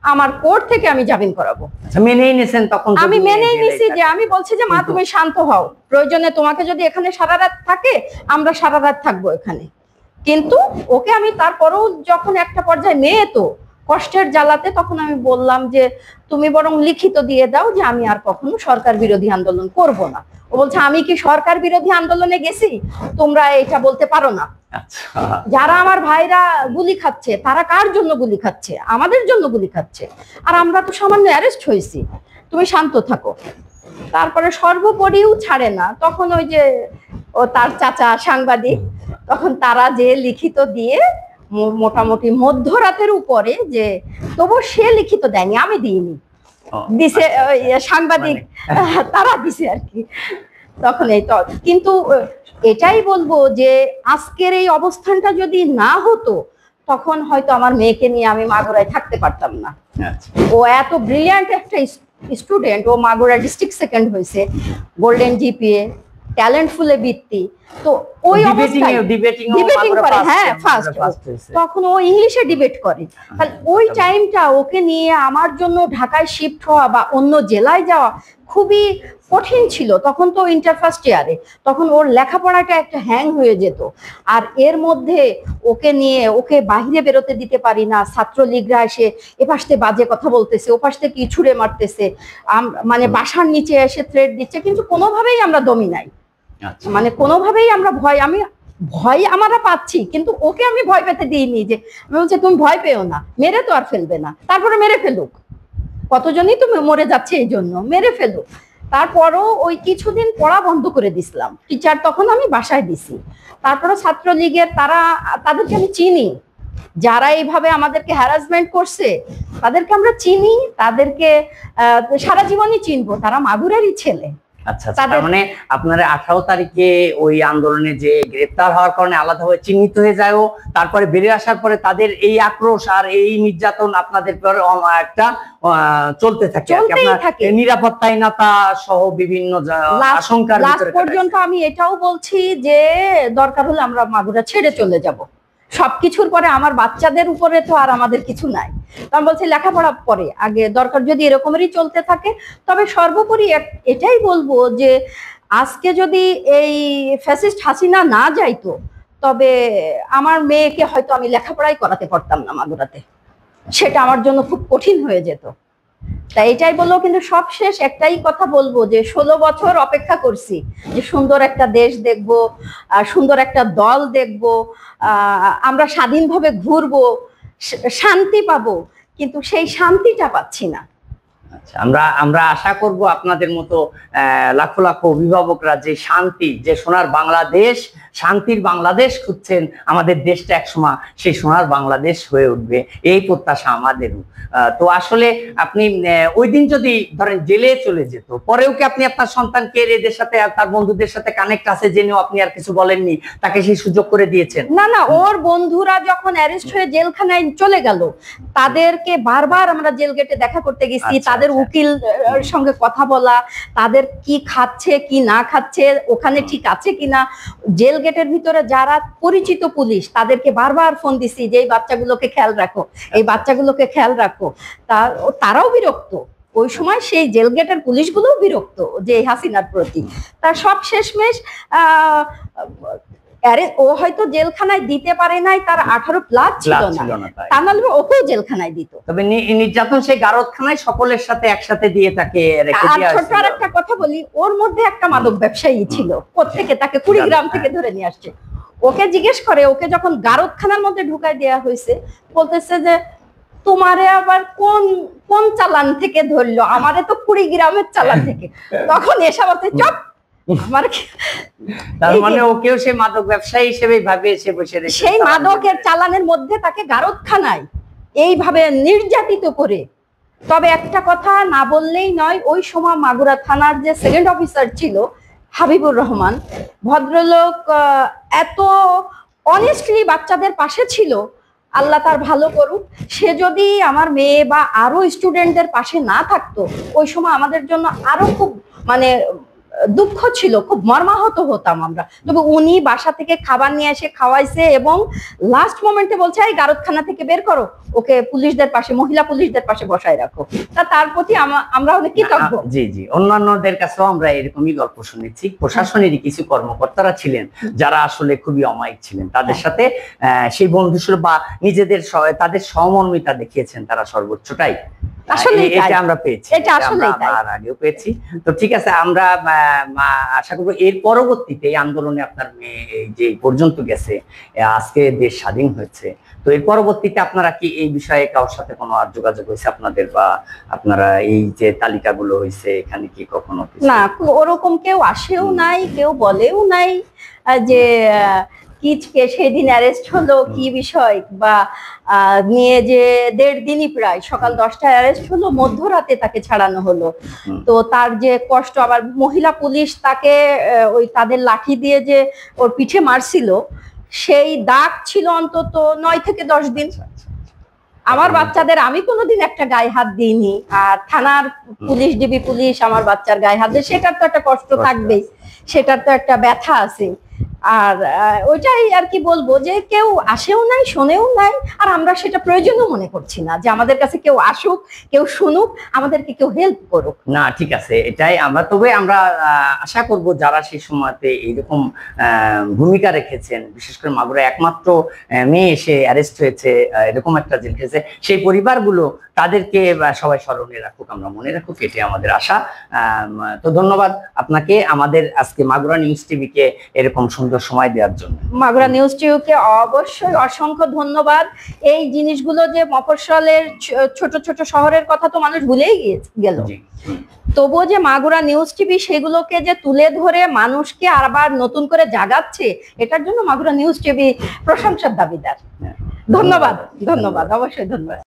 আমার কোর্ট থেকে আমি জামিন করাবো। মেনেই নিয়েছেন? তখন আমি মেনেই নিছি, যে আমি বলছি যে মা তুমি শান্ত হও, প্রয়োজনে তোমাকে যদি এখানে সারা রাত থাকে আমরা সারা রাত থাকবো এখানে। কিন্তু ওকে আমি তারপরেও যখন একটা পর্যায়ে মেয়ে তো কষ্টের জ্বালাতে, তখন আমি বললাম যে তুমি বরং লিখিত দিয়ে দাও যে আমি আর কখনো সরকার বিরোধী আন্দোলন করব না। ও বলছে আমি কি সরকার বিরোধী আন্দোলনে গেছি, তোমরা এটা বলতে পারো না। যারা আমার ভাইরা গুলি খাচ্ছে তারা কার জন্য গুলি খাচ্ছে? আমাদের জন্য গুলি খাচ্ছে, আর আমরা তো সামান্য অ্যারেস্ট হয়েছি, তুমি শান্ত থাকো। তারপরে সর্বোপরিও ছাড়ে না। তখন ওই যে ও তার চাচা সাংবাদিক, তখন তারা যে লিখিত দিয়ে মোটামুটি মধ্যরাতের উপরে, যে তবু সে লিখিত দেয়নি, আমি দিইনি, দিছে সাংবাদিক তারা দিছে আর কি। তখন এই তো কিন্তু এটাই বলবো যে আজকের এই অবস্থানটা যদি না হতো তখন হয়তো আমার মেয়েকে নিয়ে আমি মাগুরায় থাকতে পারতাম না। ও এত ব্রিলিয়ান্ট একটা স্টুডেন্ট, ও মাগুরা ডিস্ট্রিক্ট সেকেন্ড হয়েছে, গোল্ডেন জিপিএ, ট্যালেন্টফুলে বৃত্তি, তো ওই ডিবেটিং করে, হ্যাঁ ফার্স্ট, তখন ও ইংলিশে ডিবেট করে। তাহলে ওই টাইমটা ওকে নিয়ে আমার জন্য ঢাকায় শিফট হওয়া বা অন্য জেলায় যাওয়া খুবই কঠিন ছিল। তখন তো ইন্টার ফার্স্ট ইয়ারে, তখন ওর লেখাপড়াটা একটা হ্যাং হয়ে যেত, আর এর মধ্যে ওকে নিয়ে ওকে বাহিরে বেরোতে দিতে পারি না। ছাত্রলীগরা এসে এপাশ থেকে বাজে কথা বলতেছে, ওপাশ থেকে ছুঁড়ে মারতেছে, মানে বাসার নিচে এসে থ্রেট দিচ্ছে, কিন্তু কোনোভাবেই আমরা দমি নাই, মানে কোনোভাবেই আমরা ভয় আমরা পাচ্ছি, কিন্তু ওকে আমি ভয় পেতে দিইনি। যে আমি বলছি তুমি ভয় পেও না, মেরে তো আর ফেলবে না, তারপরে মেরে ফেলুক, কতজনই তো মরে যাচ্ছে এই জন্য, মেরে ফেলুক। তারপরও ওই কিছুদিন পড়া বন্ধ করে দিছিলাম, টিচার তখন আমি বাসায় দিছি। তারপরে ছাত্রলীগের তাদেরকে আমি চিনি, যারা এইভাবে আমাদেরকে হ্যারাসমেন্ট করছে তাদেরকে আমরা চিনি, তাদেরকে সারা জীবনই চিনবো, তারা মাগুরেরই ছেলে। আচ্ছা, তার মানে আপনারা 18 তারিখে ওই আন্দোলনে যে গ্রেফতার হওয়ার কারণে আলাদাভাবে চিহ্নিত হয়ে যায়, তারপরে বেরিয়ে আসার পরে তাদের এই আক্রোশ আর এই নির্যাতন আপনাদের পর একটা চলতে থাকে, আপনার নিরাপত্তাহীনতা সহ বিভিন্ন আশঙ্কার ভিতরে পর্যন্ত। আমি এটাও বলছি যে দরকার হলে আমরা মাগুরা ছেড়ে চলে যাব, সবকিছুর পরে আমার বাচ্চাদের উপরে তো আর আমাদের কিছু নাই। আমি বলছি লেখাপড়া পরে, আগে দরকার যদি এরকমেরই চলতে থাকে। তবে সর্বোপরি এটাই বলবো যে আজকে যদি এই ফ্যাসিস্ট হাসিনা না যাইতো, তবে আমার মেয়েকে হয়তো আমি লেখাপড়াই করাতে পারতাম না মাগুরাতে, সেটা আমার জন্য খুব কঠিন হয়ে যেত। তাই এটাই বলবো, কিন্তু সবশেষ একটাই কথা বলবো যে 16 বছর অপেক্ষা করছি যে সুন্দর একটা দেশ দেখবো, সুন্দর একটা দল দেখবো, আমরা স্বাধীনভাবে ঘুরবো, শান্তি পাবো, কিন্তু সেই শান্তিটা পাচ্ছি না। আচ্ছা, আমরা আশা করব আপনাদের মতো লাখো লাখো অভিভাবকরা যে শান্তি, যে সোনার বাংলাদেশ, শান্তির বাংলাদেশ খুঁজছেন, আমাদের দেশটা একসময় সেই সোনার বাংলাদেশ হয়ে উঠবে, এই প্রত্যাশা আমাদেরও। তো আসলে আপনি ওই দিন যদি ধরেন জেলে চলে যেত, পরেও কি আপনি আপনার সন্তানকে এদের সাথে তার বন্ধুদের সাথে কানেক্ট আছে জেনেও আপনি আর কিছু বলেননি, তাকে সেই সুযোগ করে দিয়েছেন? না না, ওর বন্ধুরা যখন অ্যারেস্ট হয়ে জেলখানায় চলে গেল, তাদেরকে বারবার আমরা জেল গেটে দেখা করতে গেছি, তাদের উকিল সঙ্গে কথা বলা, তাদের কি খাচ্ছে কি না খাচ্ছে, ওখানে ঠিক আছে কিনা, জেল গেটের ভিতরে যারা পরিচিত পুলিশ তাদেরকে বারবার ফোন দিছি যে এই বাচ্চাগুলোকে খেয়াল রাখো, এই বাচ্চাগুলোকে খেয়াল রাখো। তারাও বিরক্ত, ওই সময় সেই জেল গেটের পুলিশগুলোও বিরক্ত যে হাসিনার প্রতি। তার সব শেষমেশ ও হয়তো জেলখানায় দিতে পারে নাই, তার 18+ ছিল না, তা নাহলে ওকেও জেলখানায় দিত। তবে নির্যাতন সেই গারদখানায় সকলের সাথে একসাথে দিয়ে তাকে রেখে দেওয়া হয়েছিল। ছোট আর একটা কথা বলি, ওর মধ্যে একটা মাদক ব্যবসায়ী ছিল, কোত্থেকে তাকে কুড়িগ্রাম থেকে ধরে নিয়ে আসছে। ওকে জিজ্ঞেস করে, ওকে যখন গারদখানার মধ্যে ঢুকাই দেওয়া হয়েছে, বলতেছে যে তোমারে আবার কোন কোন চালান থেকে ধরলো, আমারে তো কুড়িগ্রামের চালান থেকে। তখন এসব চুপ, আমার তার মানে ওকেও সে মাদক ব্যবসায়ী হিসেবে ভাবে এসে বসে রেখেছে, সেই মাদকের চালানের মধ্যে তাকে গারদখানায় এইভাবে নির্যাতিত করে। তবে একটা কথা না বললেই নয়, ওই সময় মাগুরা থানার যে সেকেন্ড অফিসার ছিল হাবিবুর রহমান ভদ্রলোক, এত অনেস্টলি বাচ্চাদের পাশে ছিল, আল্লাহ তার ভালো করুক। সে যদি আমার মেয়ে বা আরো স্টুডেন্টদের পাশে না থাকতো, ওই সময় আমাদের জন্য আরো খুব মানে দুঃখ ছিল, খুব মর্মাহত হতাম আমরা। তবে উনি বাসা থেকে খাবার নিয়ে এসে খাওয়াইছে এবং লাস্ট মোমেন্টে বলছে এই গারদখানা থেকে বের করো, ওকে পুলিশদের পাশে, মহিলা পুলিশদের পাশে বসায় রাখো। তার প্রতি আমরা অনেক কৃতজ্ঞ। জি জি, অন্যান্যদের কাছেও আমরা এরকমই গল্প শুনেছি। প্রশাসনেরই কিছু কর্মকর্তারা ছিলেন যারা আসলে খুবই অমায়িক ছিলেন, তাদের সাথে সেই বন্ধুসুলভ বা নিজেদের তাদের সহমর্মিতা দেখিয়েছেন তারা সর্বোচ্চটাই। আসলে এটা আমরা পেয়েছি, এটা আসলে আর আগেও পেয়েছি। তো ঠিক আছে, আমরা আশা করবো এর পরবর্তীতে এই আন্দোলনে আপনার মেয়ে যে পর্যন্ত গেছে, আজকে দেশ স্বাধীন হয়েছে, তো এর পরবর্তীতে আপনারা কি এই বিষয়ে কারোর সাথে কোনো আর যোগাযোগ হয়েছে আপনাদের, বা আপনারা এই যে তালিকাগুলো হয়েছে এখানে কি কখনো? না, ওরকম কেউ আসেও নাই, কেউ বলেও নাই যে কিচকে সেদিন অ্যারেস্ট হলো কি বিষয়, বা নিয়ে যে 1.5 দিনই প্রায় সকাল 10টায় অ্যারেস্ট হলো, মধ্যরাতে তাকে ছাড়ানো হলো। তো তার যে কষ্ট, আবার মহিলা পুলিশ তাকে ওই তাদের লাঠি দিয়ে যে ওর পিঠে মারছিল, সেই দাগ ছিল অন্তত 9 থেকে 10 দিন। আমার বাচ্চাদের আমি কোনোদিন একটা গায়ে হাত দিইনি, আর থানার পুলিশ, ডিবি পুলিশ আমার বাচ্চার গায়ে হাত দেয়, সেটার তো একটা কষ্ট থাকবেই, সেটার তো একটা ব্যথা আছে। আর ওইটাই আর কি বলবো, যে কেউ আসেও নাই, শোনেও নাই, আর আমরা সেটা প্রয়োজনও মনে করছি না যে আমাদের কাছে কেউ আসুক, কেউ শুনুক, আমাদেরকে কেউ হেল্প করুক। না ঠিক আছে, এটাই আমরা, তবে আমরা আশা করব যারা সেই সময়তে এইরকম ভূমিকা রেখেছেন, বিশেষ করে মাগুরা একমাত্র মেয়ে এসে অ্যারেস্ট হয়েছে, এরকম একটা জেল খেয়েছে, সেই পরিবারগুলো তাদেরকে সবাই স্মরণে রাখুক, আমরা মনে রাখুক, এটাই আমাদের আশা। তো ধন্যবাদ আপনাকে আমাদের আজকে মাগুরা নিউজ টিভিকে এরকম সুন্দর সময় দেওয়ার জন্য। মাগুরা নিউজ টিভিকে অবশ্যই অসংখ্য ধন্যবাদ। এই জিনিসগুলো যে মফস্বলের ছোট ছোট শহরের কথা তো মানুষ ভুলেই গেল, তবুও যে মাগুরা নিউজ টিভি সেগুলোকে যে তুলে ধরে মানুষকে আবার নতুন করে জাগাচ্ছে, এটার জন্য মাগুরা নিউজ টিভি প্রশংসার দাবিদার। ধন্যবাদ, ধন্যবাদ, অবশ্যই ধন্যবাদ।